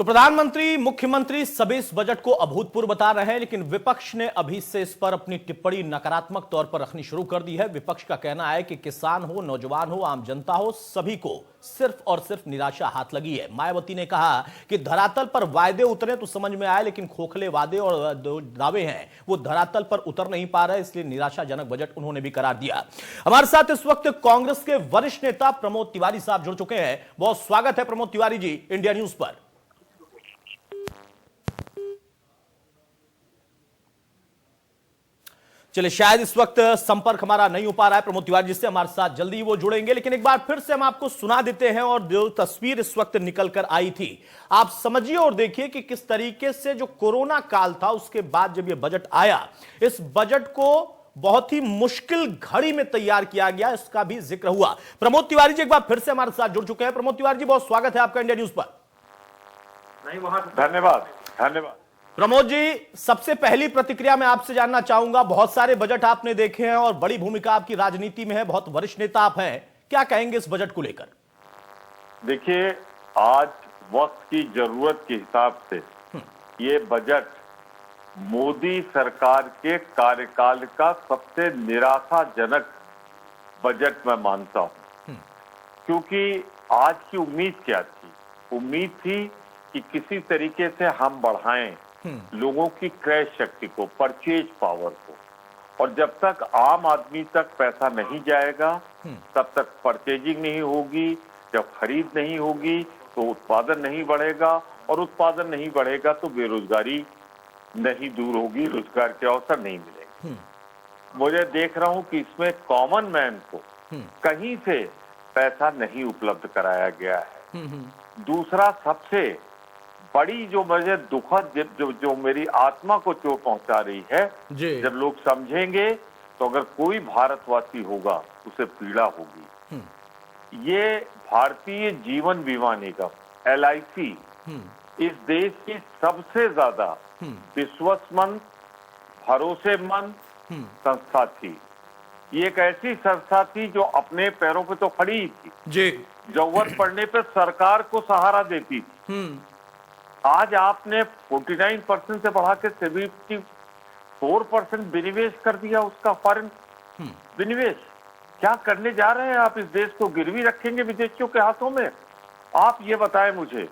तो प्रधानमंत्री मुख्यमंत्री सभी इस बजट को अभूतपूर्व बता रहे हैं, लेकिन विपक्ष ने अभी से इस पर अपनी टिप्पणी नकारात्मक तौर पर रखनी शुरू कर दी है। विपक्ष का कहना है कि किसान हो, नौजवान हो, आम जनता हो, सभी को सिर्फ और सिर्फ निराशा हाथ लगी है। मायावती ने कहा कि धरातल पर वायदे उतरे तो समझ में आए, लेकिन खोखले वादे और दावे हैं वो धरातल पर उतर नहीं पा रहे, इसलिए निराशाजनक बजट उन्होंने भी करार दिया। हमारे साथ इस वक्त कांग्रेस के वरिष्ठ नेता प्रमोद तिवारी साहब जुड़ चुके हैं। बहुत स्वागत है प्रमोद तिवारी जी इंडिया न्यूज पर। चलिए, शायद इस वक्त संपर्क हमारा नहीं हो पा रहा है प्रमोद तिवारी जी से, हमारे साथ जल्दी ही वो जुड़ेंगे, लेकिन एक बार फिर से हम आपको सुना देते हैं। और जो तस्वीर इस वक्त निकल कर आई थी, आप समझिए और देखिए कि किस तरीके से जो कोरोना काल था उसके बाद जब ये बजट आया, इस बजट को बहुत ही मुश्किल घड़ी में तैयार किया गया, इसका भी जिक्र हुआ। प्रमोद तिवारी जी एक बार फिर से हमारे साथ जुड़ चुके हैं। प्रमोद तिवारी जी, बहुत स्वागत है आपका इंडिया न्यूज पर। धन्यवाद धन्यवाद। प्रमोद जी, सबसे पहली प्रतिक्रिया मैं आपसे जानना चाहूंगा, बहुत सारे बजट आपने देखे हैं और बड़ी भूमिका आपकी राजनीति में है, बहुत वरिष्ठ नेता आप हैं, क्या कहेंगे इस बजट को लेकर? देखिए, आज वक्त की जरूरत के हिसाब से ये बजट मोदी सरकार के कार्यकाल का सबसे निराशाजनक बजट मैं मानता हूं। क्योंकि आज की उम्मीद क्या थी? उम्मीद थी कि किसी तरीके से हम बढ़ाएं लोगों की क्रय शक्ति को, परचेज पावर को, और जब तक आम आदमी तक पैसा नहीं जाएगा तब तक परचेजिंग नहीं होगी। जब खरीद नहीं होगी तो उत्पादन नहीं बढ़ेगा, और उत्पादन नहीं बढ़ेगा तो बेरोजगारी नहीं दूर होगी, रोजगार के अवसर नहीं मिलेंगे। मुझे देख रहा हूं कि इसमें कॉमन मैन को कहीं से पैसा नहीं उपलब्ध कराया गया है। दूसरा, सबसे बड़ी जो मुझे दुखद जो मेरी आत्मा को चोट पहुंचा रही है, जब लोग समझेंगे तो अगर कोई भारतवासी होगा उसे पीड़ा होगी। ये भारतीय जीवन बीमा निगम LIC इस देश की सबसे ज्यादा विश्वसनीय, भरोसेमंद संस्था थी। ये एक ऐसी संस्था थी जो अपने पैरों पे तो खड़ी ही थी, जरूरत पड़ने पे सरकार को सहारा देती थी। आज आपने 49% से बढ़ा के 74% विनिवेश कर दिया, उसका फॉरेन विनिवेश। क्या करने जा रहे हैं आप? इस देश को गिरवी रखेंगे विदेशियों के हाथों में? आप ये बताएं मुझे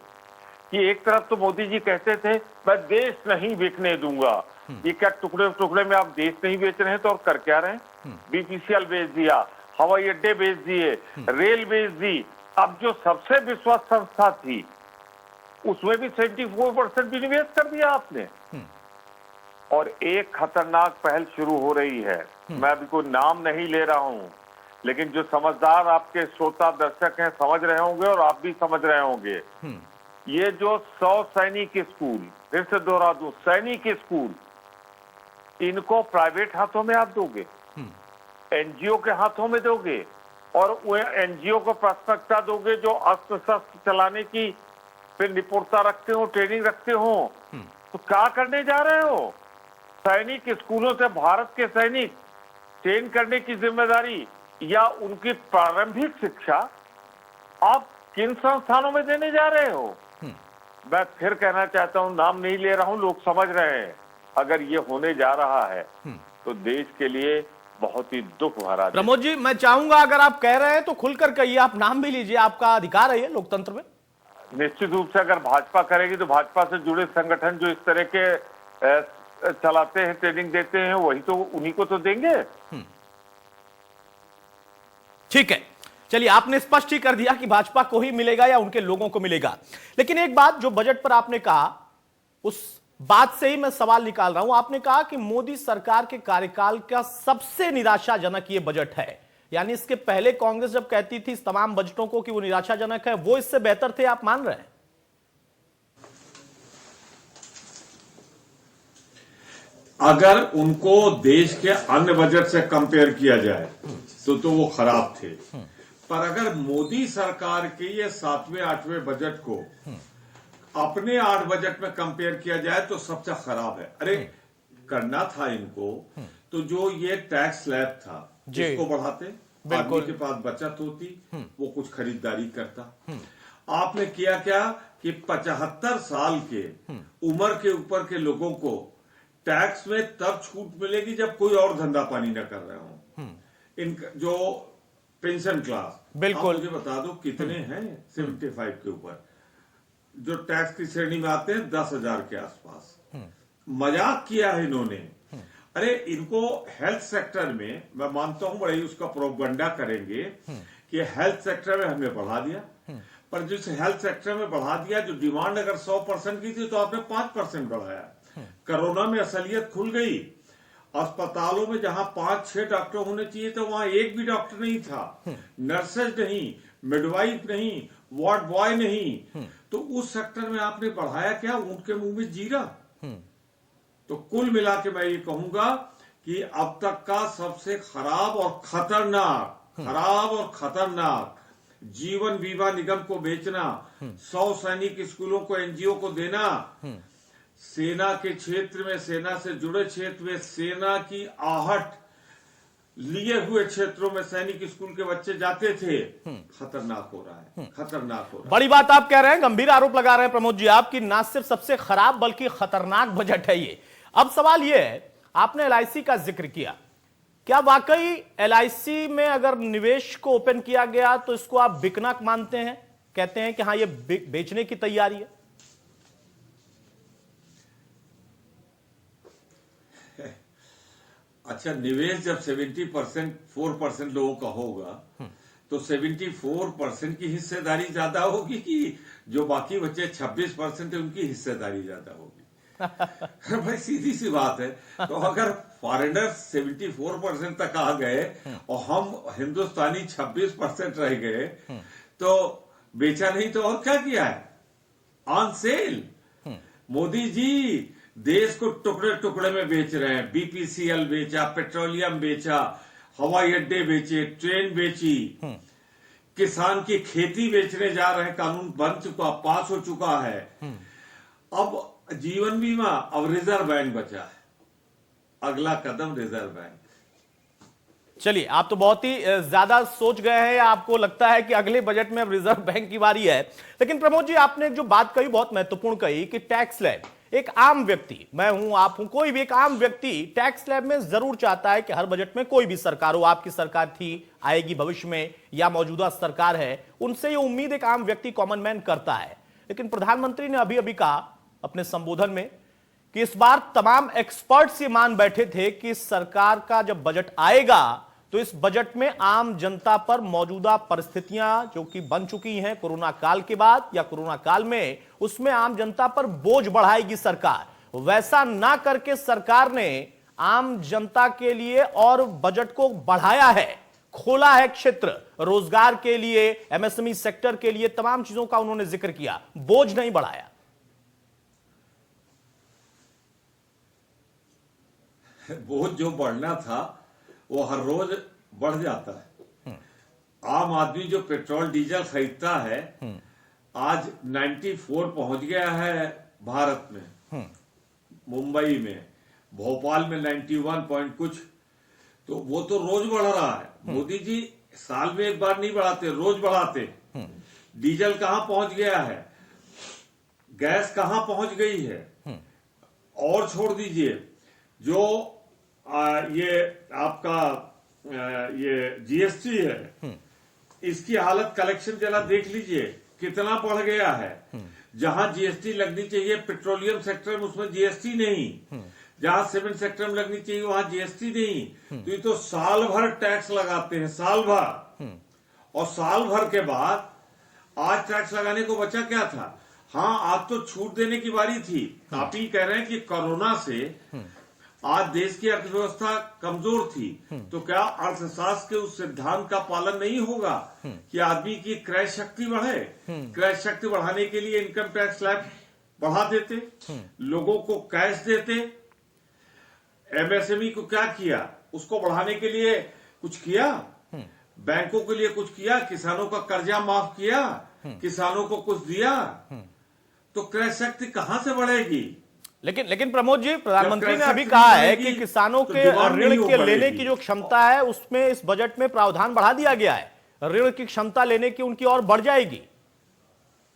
कि एक तरफ तो मोदी जी कहते थे मैं देश नहीं बेचने दूंगा, ये क्या टुकड़े टुकड़े में आप देश नहीं बेच रहे हैं तो और कर क्या रहे हैं? BPCL बेच दिया, हवाई अड्डे बेच दिए, रेल बेच दी। अब जो सबसे विश्वास संस्था थी उसमें भी 74% विनिवेश कर दिया आपने। और एक खतरनाक पहल शुरू हो रही है, मैं अभी कोई नाम नहीं ले रहा हूं, लेकिन जो समझदार आपके श्रोता दर्शक हैं समझ रहे होंगे और आप भी समझ रहे होंगे। ये जो 100 सैनिक स्कूल, फिर से दोहरा दूं, सैनिक स्कूल, इनको प्राइवेट हाथों में आप दोगे, NGO के हाथों में दोगे, और वो NGO को प्राथमिकता दोगे जो अस्त्र शस्त्र चलाने की फिर निपुणता रखते हो, ट्रेनिंग रखते हो। तो क्या करने जा रहे हो? सैनिक स्कूलों से भारत के सैनिक ट्रेन करने की जिम्मेदारी या उनकी प्रारंभिक शिक्षा आप किन संस्थानों में देने जा रहे हो? मैं फिर कहना चाहता हूं, नाम नहीं ले रहा हूं, लोग समझ रहे हैं। अगर ये होने जा रहा है तो देश के लिए बहुत ही दुख भरा। प्रमोद जी, मैं चाहूंगा अगर आप कह रहे हैं तो खुलकर कहिए, आप नाम भी लीजिए, आपका अधिकार है ये लोकतंत्र में। निश्चित रूप से अगर भाजपा करेगी तो भाजपा से जुड़े संगठन जो इस तरह के चलाते हैं, ट्रेनिंग देते हैं, वही तो उन्हीं को तो देंगे। ठीक है, चलिए, आपने स्पष्ट ही कर दिया कि भाजपा को ही मिलेगा या उनके लोगों को मिलेगा। लेकिन एक बात जो बजट पर आपने कहा, उस बात से ही मैं सवाल निकाल रहा हूं। आपने कहा कि मोदी सरकार के कार्यकाल का सबसे निराशाजनक ये बजट है, यानी इसके पहले कांग्रेस जब कहती थी इस तमाम बजटों को कि वो निराशाजनक है, वो इससे बेहतर थे, आप मान रहे हैं? अगर उनको देश के अन्य बजट से कंपेयर किया जाए तो वो खराब थे, पर अगर मोदी सरकार के ये 7वें 8वें बजट को अपने 8 बजट में कंपेयर किया जाए तो सबसे खराब है। अरे करना था इनको तो जो ये टैक्स स्लैब था इसको बढ़ाते, आदमी के पास बचत होती, वो कुछ खरीदारी करता। आपने किया क्या? कि 75 साल के उम्र के ऊपर के लोगों को टैक्स में तब छूट मिलेगी जब कोई और धंधा पानी न कर रहे हो। इन जो पेंशन क्लास, बिल्कुल। आप मुझे बता दो कितने हैं 75 के ऊपर जो टैक्स की श्रेणी में आते हैं? 10,000 के आसपास। मजाक किया है इन्होंने। अरे इनको हेल्थ सेक्टर में, मैं मानता हूं बड़े उसका प्रोपगंडा करेंगे कि हेल्थ सेक्टर में हमने बढ़ा दिया, पर जिस हेल्थ सेक्टर में बढ़ा दिया, जो डिमांड अगर 100% की थी तो आपने 5% बढ़ाया। कोरोना में असलियत खुल गई। अस्पतालों में जहां 5-6 डॉक्टर होने चाहिए तो वहां एक भी डॉक्टर नहीं था, नर्सेज नहीं, मिडवाइफ नहीं, वार्ड बॉय नहीं। तो उस सेक्टर में आपने बढ़ाया क्या? ऊंट के मुंह में जीरा। तो कुल मिला के मैं ये कहूंगा कि अब तक का सबसे खराब और खतरनाक जीवन बीमा निगम को बेचना, 100 सैनिक स्कूलों को एनजीओ को देना, सेना के क्षेत्र में, सेना से जुड़े क्षेत्र में सेना की आहट लिए हुए क्षेत्रों में सैनिक स्कूल के बच्चे जाते थे। खतरनाक हो रहा है, खतरनाक हो रहा है। बड़ी बात आप कह रहे हैं, गंभीर आरोप लगा रहे हैं प्रमोद जी आप कि ना सिर्फ सबसे खराब बल्कि खतरनाक बजट है ये। अब सवाल ये है, आपने एलआईसी का जिक्र किया, क्या वाकई एलआईसी में अगर निवेश को ओपन किया गया तो इसको आप बिकना मानते हैं? कहते हैं कि हां ये बेचने की तैयारी है? अच्छा, निवेश जब 4% लोगों का होगा तो 74% की हिस्सेदारी ज्यादा होगी कि जो बाकी बचे 26% है उनकी हिस्सेदारी ज्यादा होगी? भाई सीधी सी बात है। तो अगर फॉरेनर्स 74% तक आ गए और हम हिंदुस्तानी 26% रह गए तो बेचा नहीं तो और क्या किया है? On sale. मोदी जी देश को टुकड़े टुकड़े में बेच रहे हैं। बीपीसीएल बेचा, पेट्रोलियम बेचा, हवाई अड्डे बेचे, ट्रेन बेची, किसान की खेती बेचने जा रहे हैं। कानून बन चुका, पास हो चुका है। अब जीवन बीमा, अब रिजर्व बैंक बचा है। अगला कदम रिजर्व बैंक। चलिए, आप तो बहुत ही ज्यादा सोच गए हैं, आपको लगता है कि अगले बजट में अब रिजर्व बैंक की बारी है। लेकिन प्रमोद जी, आपने जो बात कही बहुत महत्वपूर्ण कही कि टैक्स स्लैब, एक आम व्यक्ति, मैं हूं, आप हूं, कोई भी एक आम व्यक्ति टैक्स स्लैब में जरूर चाहता है कि हर बजट में कोई भी सरकार हो, आपकी सरकार थी, आएगी भविष्य में, या मौजूदा सरकार है, उनसे ये उम्मीद एक आम व्यक्ति, कॉमन मैन करता है। लेकिन प्रधानमंत्री ने अभी अभी कहा अपने संबोधन में कि इस बार तमाम एक्सपर्ट्स ये मान बैठे थे कि सरकार का जब बजट आएगा तो इस बजट में आम जनता पर मौजूदा परिस्थितियां जो कि बन चुकी हैं कोरोना काल के बाद या कोरोना काल में, उसमें आम जनता पर बोझ बढ़ाएगी सरकार। वैसा ना करके सरकार ने आम जनता के लिए और बजट को बढ़ाया है, खोला है क्षेत्र रोजगार के लिए, एमएसएमई सेक्टर के लिए, तमाम चीजों का उन्होंने जिक्र किया, बोझ नहीं बढ़ाया। बोझ जो बढ़ना था वो हर रोज बढ़ जाता है। आम आदमी जो पेट्रोल डीजल खरीदता है आज 94 पहुंच गया है भारत में, मुंबई में, भोपाल में 91 पॉइंट कुछ, तो वो तो रोज बढ़ रहा है। मोदी जी साल में एक बार नहीं बढ़ाते, रोज बढ़ाते। डीजल कहां पहुंच गया है, गैस कहां पहुंच गई है, और छोड़ दीजिए जो ये आपका ये जीएसटी है, इसकी हालत कलेक्शन जरा देख लीजिए कितना बढ़ गया है। जहां जीएसटी लगनी चाहिए पेट्रोलियम सेक्टर में, उसमें जीएसटी नहीं। जहां सीमेंट सेक्टर में लगनी चाहिए वहां जीएसटी नहीं। तो ये तो साल भर टैक्स लगाते हैं, साल भर। और साल भर के बाद आज टैक्स लगाने को बचा क्या था? हाँ, आज तो छूट देने की बारी थी। आप ही कह रहे हैं कि कोरोना से आज देश की अर्थव्यवस्था कमजोर थी, तो क्या अर्थशास्त्र के उस सिद्धांत का पालन नहीं होगा कि आदमी की क्रय शक्ति बढ़े? क्रय शक्ति बढ़ाने के लिए इनकम टैक्स स्लैब बढ़ा देते, लोगों को कैश देते। एमएसएमई को क्या किया? उसको बढ़ाने के लिए कुछ किया? बैंकों के लिए कुछ किया? किसानों का कर्जा माफ किया? किसानों को कुछ दिया? तो क्रय शक्ति कहां से बढ़ेगी? लेकिन प्रमोद जी, प्रधानमंत्री ने अभी कहा है कि किसानों के ऋण के लेने की जो क्षमता है उसमें इस बजट में प्रावधान बढ़ा दिया गया है, ऋण की क्षमता लेने की उनकी और बढ़ जाएगी।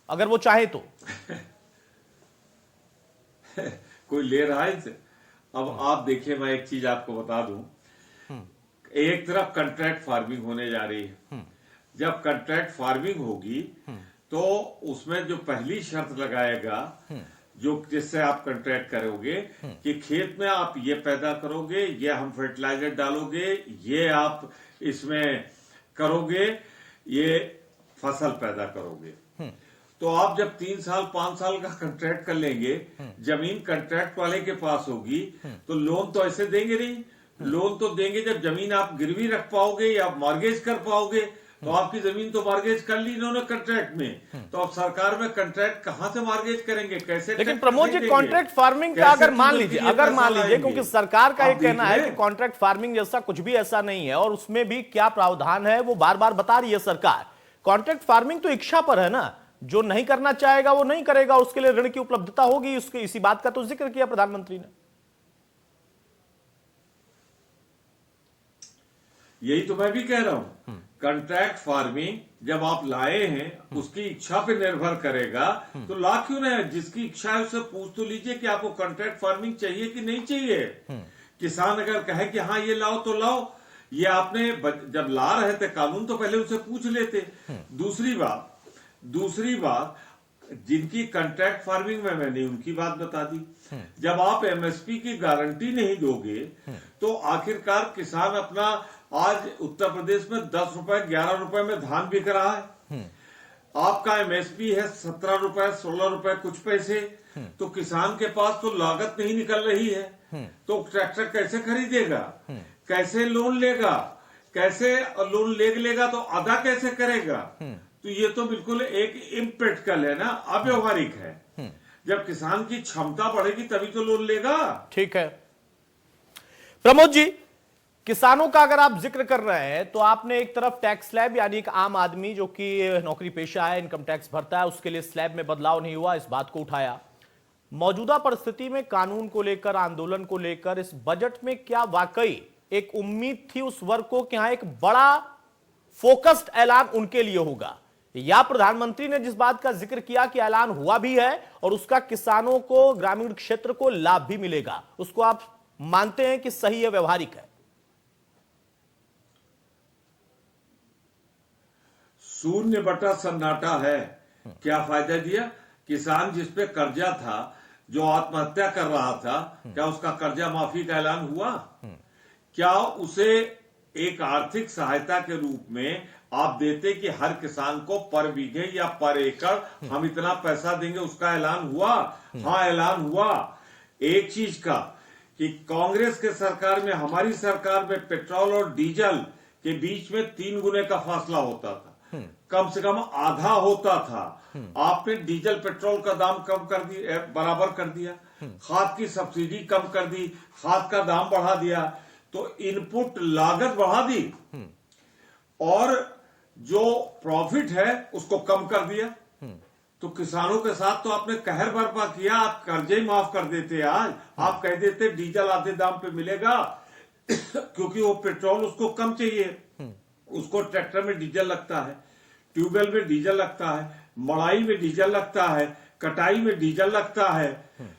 अगर वो चाहे तो? कोई ले रहा है इसे? अब आप देखिए, मैं एक चीज आपको बता दूं। एक तरफ कंट्रैक्ट फार्मिंग होने जा रही है। जब कंट्रैक्ट फार्मिंग होगी तो उसमें जो पहली शर्त लगाएगा, जो जिससे आप कंट्रैक्ट करोगे कि खेत में आप ये पैदा करोगे, ये हम फर्टिलाइजर डालोगे, ये आप इसमें करोगे, ये फसल पैदा करोगे। तो आप जब 3 साल 5 साल का कंट्रैक्ट कर लेंगे, जमीन कंट्रैक्ट वाले के पास होगी, तो लोन तो ऐसे देंगे नहीं। लोन तो देंगे जब जमीन आप गिरवी रख पाओगे या मॉर्गेज कर पाओगे। तो आपकी जमीन तो मॉर्गेज कर ली इन्होंने कंट्रैक्ट में, तो अब सरकार में कंट्रैक्ट कहां से मॉर्गेज करेंगे, कैसे? लेकिन प्रमोद जी, कॉन्ट्रैक्ट फार्मिंग का अगर मान लीजिए क्योंकि सरकार का ये कहना है कि कॉन्ट्रैक्ट फार्मिंग जैसा कुछ भी ऐसा नहीं है, और उसमें भी क्या प्रावधान है वो बार बार बता रही है सरकार। कॉन्ट्रैक्ट फार्मिंग तो इच्छा पर है ना, जो नहीं करना चाहेगा वो नहीं करेगा, उसके लिए ऋण की उपलब्धता होगी। उसके इसी बात का तो जिक्र किया प्रधानमंत्री ने। यही तो मैं भी कह रहा हूं, कंट्रैक्ट फार्मिंग जब आप लाए हैं उसकी इच्छा पे निर्भर करेगा, तो ला क्यों नहीं? जिसकी इच्छा है उससे पूछ तो लीजिए कि आपको कंट्रैक्ट फार्मिंग चाहिए कि नहीं चाहिए। किसान अगर कहे कि हाँ ये लाओ तो लाओ। ये आपने जब ला रहे थे कानून तो पहले उनसे पूछ लेते। दूसरी बात जिनकी कंट्रैक्ट फार्मिंग में मैंने उनकी बात बता दी। जब आप एमएसपी की गारंटी नहीं दोगे तो आखिरकार किसान अपना, आज उत्तर प्रदेश में 10 रुपए 11 रुपए में धान बिक रहा है, आपका एमएसपी है 17 रुपए 16 रुपए कुछ पैसे, तो किसान के पास तो लागत नहीं निकल रही है, तो ट्रैक्टर कैसे खरीदेगा, कैसे लोन लेगा, कैसे लोन लेगा तो अदा कैसे करेगा? तो ये तो बिल्कुल एक इम्प्रैक्टिकल है ना, अव्यवहारिक है। जब किसान की क्षमता बढ़ेगी तभी तो लोन लेगा। ठीक है प्रमोद जी, किसानों का अगर आप जिक्र कर रहे हैं तो आपने एक तरफ टैक्स स्लैब, यानी एक आम आदमी जो कि नौकरी पेशा है, इनकम टैक्स भरता है, उसके लिए स्लैब में बदलाव नहीं हुआ, इस बात को उठाया। मौजूदा परिस्थिति में कानून को लेकर, आंदोलन को लेकर इस बजट में क्या वाकई एक उम्मीद थी उस वर्ग को कि यहां एक बड़ा फोकस्ड ऐलान उनके लिए होगा, या प्रधानमंत्री ने जिस बात का जिक्र किया कि ऐलान हुआ भी है और उसका किसानों को, ग्रामीण क्षेत्र को लाभ भी मिलेगा, उसको आप मानते हैं कि सही है, व्यवहारिक है? शून्य बटा सन्नाटा है। क्या फायदा दिया? किसान जिस पे कर्जा था, जो आत्महत्या कर रहा था, क्या उसका कर्जा माफी का ऐलान हुआ? क्या उसे एक आर्थिक सहायता के रूप में आप देते कि हर किसान को पर बीघे या पर एकड़ हम इतना पैसा देंगे, उसका ऐलान हुआ? हाँ, ऐलान हुआ। एक चीज का कि कांग्रेस के सरकार में, हमारी सरकार में पेट्रोल और डीजल के बीच में 3 गुने का फासला होता था, कम से कम आधा होता था। आपने डीजल पेट्रोल का दाम कम कर दिया, बराबर कर दिया, खाद की सब्सिडी कम कर दी, खाद का दाम बढ़ा दिया, तो इनपुट लागत बढ़ा दी, और जो प्रॉफिट है उसको कम कर दिया। तो किसानों के साथ तो आपने कहर बर्पा किया। आप कर्जे ही माफ कर देते। आज आप कह देते डीजल आधे दाम पे मिलेगा क्योंकि वो पेट्रोल उसको कम चाहिए, उसको ट्रैक्टर में डीजल लगता है, ट्यूबवेल में डीजल लगता है, मड़ाई में डीजल लगता है, कटाई में डीजल लगता है,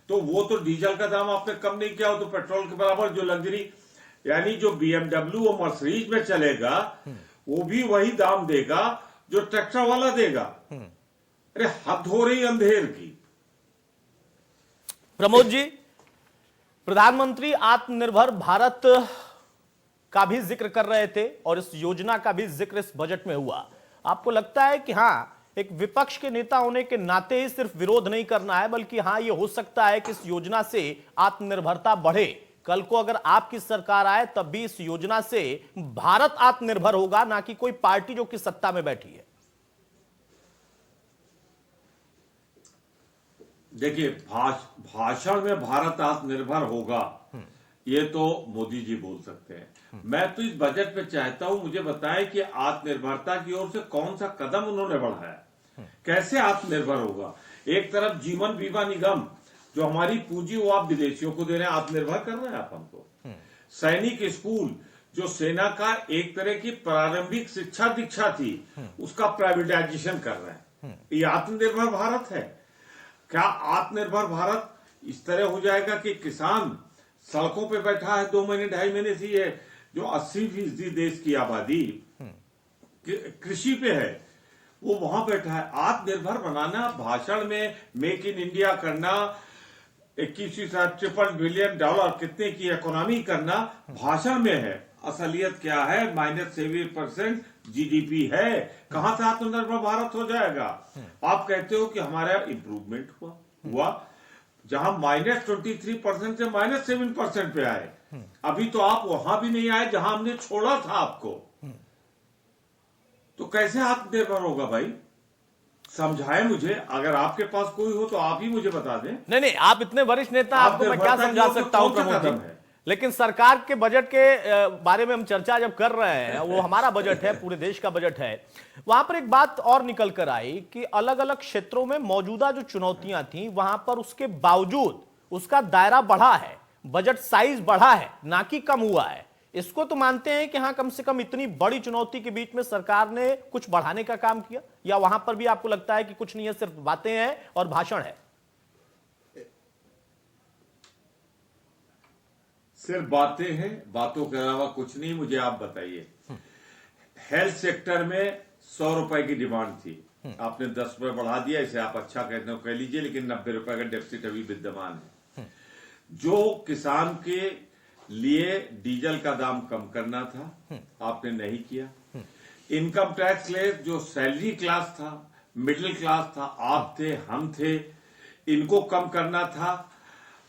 तो वो तो डीजल का दाम आपने कम नहीं किया हो, तो पेट्रोल के बराबर जो लग्जरी, यानी जो BMW और मर्सिडीज में चलेगा वो भी वही दाम देगा जो ट्रैक्टर वाला देगा। अरे हद हो रही अंधेर की। प्रमोद जी, प्रधानमंत्री आत्मनिर्भर भारत का भी जिक्र कर रहे थे और इस योजना का भी जिक्र इस बजट में हुआ। आपको लगता है कि हां, एक विपक्ष के नेता होने के नाते ही सिर्फ विरोध नहीं करना है, बल्कि हां, यह हो सकता है कि इस योजना से आत्मनिर्भरता बढ़े, कल को अगर आपकी सरकार आए तब भी इस योजना से भारत आत्मनिर्भर होगा, ना कि कोई पार्टी जो कि सत्ता में बैठी है? देखिए, भाषण में भारत आत्मनिर्भर होगा ये तो मोदी जी बोल सकते हैं। मैं तो इस बजट में चाहता हूं मुझे बताएं कि आत्मनिर्भरता की ओर से कौन सा कदम उन्होंने बढ़ाया, कैसे आत्मनिर्भर होगा। एक तरफ जीवन बीमा निगम, जो हमारी पूंजी वो आप विदेशियों को दे रहे हैं, आत्मनिर्भर कर रहे हैं आप हमको। सैनिक स्कूल, जो सेना का एक तरह की प्रारंभिक शिक्षा दीक्षा थी, उसका प्राइवेटाइजेशन कर रहे हैं। ये आत्मनिर्भर भारत है क्या? आत्मनिर्भर भारत इस तरह हो जाएगा कि किसान सड़कों पे बैठा है 2 महीने 2.5 महीने से, ये जो 80% देश की आबादी कृषि पे है वो वहां बैठा है। आत्मनिर्भर बनाना, भाषण में मेक इन इंडिया करना, 21 बिलियन डॉलर कितने की इकोनॉमी करना भाषण में है। असलियत क्या है? -7% जीडीपी है। कहां से आत्मनिर्भर भारत हो जाएगा? आप कहते हो कि हमारा इंप्रूवमेंट हुआ जहां -23% से -7% पे आए। अभी तो आप वहां भी नहीं आए जहां हमने छोड़ा था आपको। तो कैसे आत्मनिर्भर होगा भाई? समझाए मुझे, अगर आपके पास कोई हो तो आप ही मुझे बता दें। नहीं, आप इतने वरिष्ठ नेता, आपको मैं क्या समझा सकता हूं प्रमोद जी। लेकिन सरकार के बजट के बारे में हम चर्चा जब कर रहे हैं, वो हमारा बजट है, पूरे देश का बजट है, वहां पर एक बात और निकल कर आई कि अलग अलग क्षेत्रों में मौजूदा जो चुनौतियां थी वहां पर उसके बावजूद उसका दायरा बढ़ा है, बजट साइज बढ़ा है, ना कि कम हुआ है। इसको तो मानते हैं कि हाँ, कम से कम इतनी बड़ी चुनौती के बीच में सरकार ने कुछ बढ़ाने का काम किया, या वहां पर भी आपको लगता है कि कुछ नहीं है, सिर्फ बातें हैं और भाषण है? सिर्फ बातें हैं, बातों के अलावा कुछ नहीं। मुझे आप बताइए, हेल्थ सेक्टर में 100 रुपए की डिमांड थी, आपने 10 रुपए बढ़ा दिया। इसे आप अच्छा कहते हो कह लीजिए, लेकिन 90 रुपए का डेफिसिट अभी विद्यमान है। जो किसान के लिए डीजल का दाम कम करना था, आपने नहीं किया। इनकम टैक्स ले जो सैलरी क्लास था, मिडिल क्लास था, आप थे, हम थे, इनको कम करना था,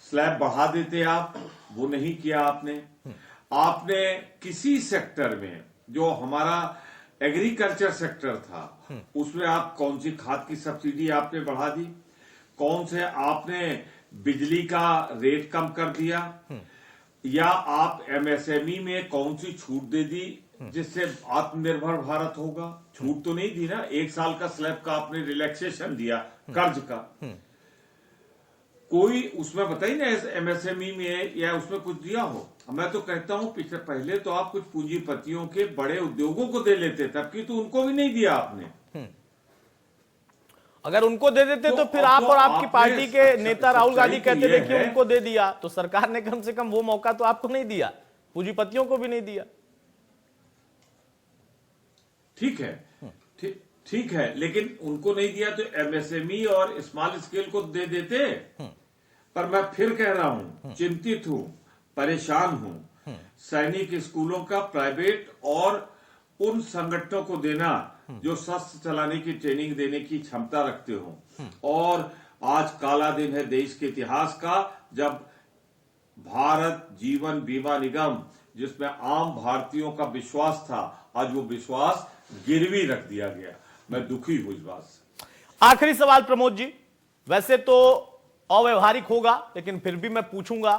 स्लैब बढ़ा देते आप, वो नहीं किया आपने। आपने किसी सेक्टर में, जो हमारा एग्रीकल्चर सेक्टर था, उसमें आप कौन सी खाद की सब्सिडी आपने बढ़ा दी? कौन से आपने बिजली का रेट कम कर दिया? या आप एमएसएमई में कौन सी छूट दे दी जिससे आत्मनिर्भर भारत होगा? छूट तो नहीं दी ना। 1 साल का स्लैब का आपने रिलैक्सेशन दिया कर्ज का। कोई उसमें बताइए ना एमएसएमई में या उसमें कुछ दिया हो? मैं तो कहता हूं पहले तो आप कुछ पूंजीपतियों के बड़े उद्योगों को दे लेते, तब तो उनको भी नहीं दिया आपने। अगर उनको दे देते तो फिर आप और आपकी पार्टी के नेता राहुल गांधी कहते थे कि उनको दे दिया, तो सरकार ने कम से कम वो मौका तो आपको नहीं दिया, पूंजीपतियों को भी नहीं दिया। ठीक है, ठीक है, लेकिन उनको नहीं दिया तो एमएसएमई और स्मॉल स्केल को दे देते। पर मैं फिर कह रहा हूं, चिंतित हूं, परेशान हूं। सैनिक स्कूलों का प्राइवेट और उन संगठनों को देना जो शस्त्र चलाने की ट्रेनिंग देने की क्षमता रखते हो। और आज काला दिन है देश के इतिहास का, जब भारत जीवन बीमा निगम, जिसमें आम भारतीयों का विश्वास था, आज वो विश्वास गिरवी रख दिया गया। मैं दुखी हूं इस बात से। आखिरी सवाल प्रमोद जी, वैसे तो अव्यवहारिक होगा, लेकिन फिर भी मैं पूछूंगा,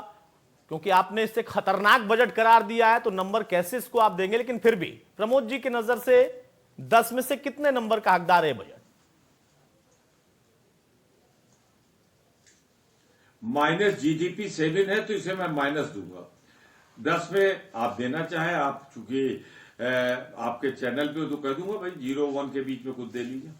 क्योंकि आपने इससे खतरनाक बजट करार दिया है, तो नंबर कैसे इसको आप देंगे? लेकिन फिर भी प्रमोद जी की नजर से 10 में से कितने नंबर का हकदार है बजट? माइनस जीडीपी 7 है, तो इसे मैं माइनस दूंगा। 10 में आप देना चाहें, आप चूंकि आपके चैनल पे तो कह दूंगा भाई 0-1 के बीच में कुछ दे लीजिए।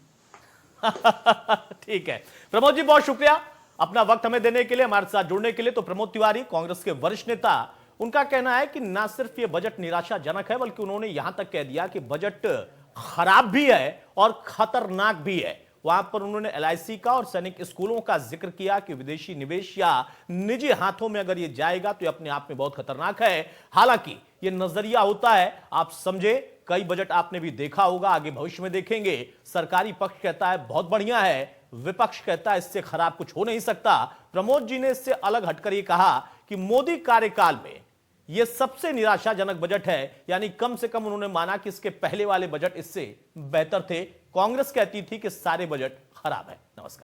ठीक है प्रमोद जी, बहुत शुक्रिया अपना वक्त हमें देने के लिए, हमारे साथ जुड़ने के लिए। तो प्रमोद तिवारी, कांग्रेस के वरिष्ठ नेता, उनका कहना है कि ना सिर्फ यह बजट निराशाजनक है, बल्कि उन्होंने यहां तक कह दिया कि बजट खराब भी है और खतरनाक भी है। वहां पर उन्होंने एलआईसी का और सैनिक स्कूलों का जिक्र किया कि विदेशी निवेश या निजी हाथों में अगर यह जाएगा तो यह अपने आप में बहुत खतरनाक है। हालांकि यह नजरिया होता है, आप समझे, कई बजट आपने भी देखा होगा, आगे भविष्य में देखेंगे। सरकारी पक्ष कहता है बहुत बढ़िया है, विपक्ष कहता है इससे खराब कुछ हो नहीं सकता। प्रमोद जी ने इससे अलग हटकर यह कहा कि मोदी कार्यकाल में यह सबसे निराशाजनक बजट है, यानी कम से कम उन्होंने माना कि इसके पहले वाले बजट इससे बेहतर थे। कांग्रेस कहती थी कि सारे बजट खराब है।